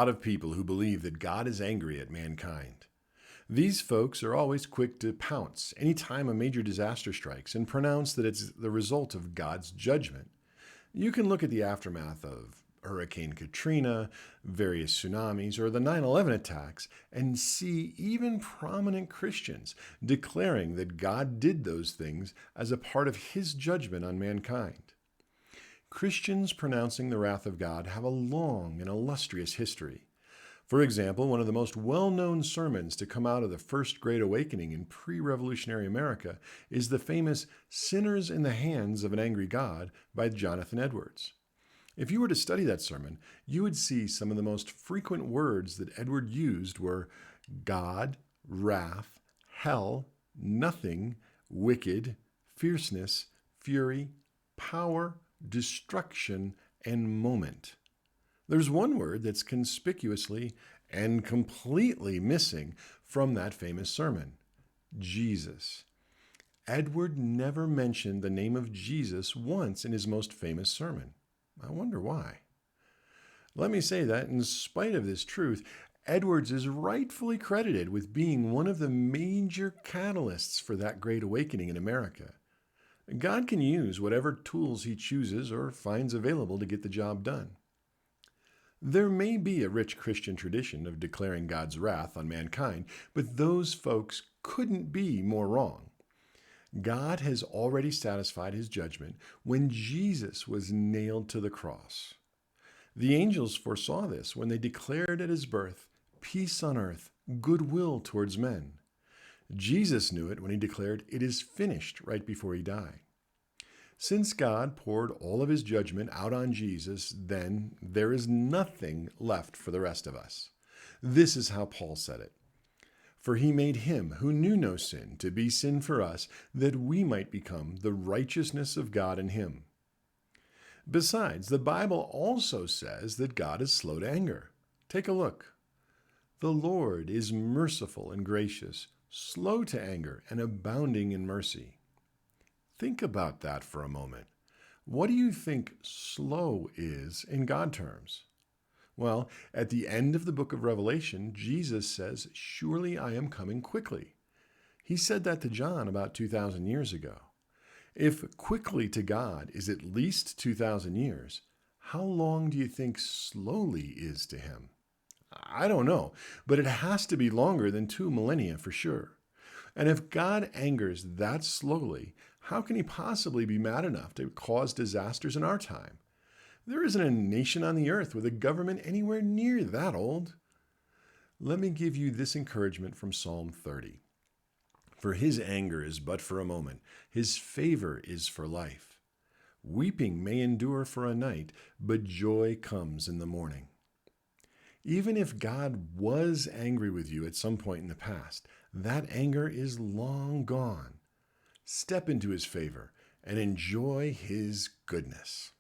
lot of people who believe that God is angry at mankind. These folks are always quick to pounce anytime a major disaster strikes and pronounce that it's the result of God's judgment. You can look at the aftermath of Hurricane Katrina, various tsunamis, or the 9/11 attacks and see even prominent Christians declaring that God did those things as a part of his judgment on mankind. Christians pronouncing the wrath of God have a long and illustrious history. For example, one of the most well-known sermons to come out of the First Great Awakening in pre-revolutionary America is the famous Sinners in the Hands of an Angry God by Jonathan Edwards. If you were to study that sermon, you would see some of the most frequent words that Edward used were God, wrath, hell, nothing, wicked, fierceness, fury, power, destruction, and moment. There's one word that's conspicuously and completely missing from that famous sermon: Jesus. Edward never mentioned the name of Jesus once in his most famous sermon. I wonder why. Let me say that in spite of this truth, Edwards is rightfully credited with being one of the major catalysts for that great awakening in America. God can use whatever tools he chooses or finds available to get the job done. There may be a rich Christian tradition of declaring God's wrath on mankind, but those folks couldn't be more wrong. God has already satisfied his judgment when Jesus was nailed to the cross. The angels foresaw this when they declared at his birth, "Peace on earth, goodwill towards men." Jesus knew it when he declared, "It is finished," right before he died. Since God poured all of his judgment out on Jesus, then there is nothing left for the rest of us. This is how Paul said it. For he made him who knew no sin to be sin for us, that we might become the righteousness of God in him. Besides, the Bible also says that God is slow to anger. Take a look. The Lord is merciful and gracious, slow to anger, and abounding in mercy. Think about that for a moment. What do you think slow is in God terms? Well, at the end of the book of Revelation, Jesus says, "Surely I am coming quickly." He said that to John about 2,000 years ago. If quickly to God is at least 2,000 years, how long do you think slowly is to him? I don't know, but it has to be longer than 2 millennia for sure. And if God angers that slowly, how can he possibly be mad enough to cause disasters in our time? There isn't a nation on the earth with a government anywhere near that old. Let me give you this encouragement from Psalm 30. For his anger is but for a moment, his favor is for life. Weeping may endure for a night, but joy comes in the morning. Even if God was angry with you at some point in the past, that anger is long gone. Step into his favor and enjoy his goodness.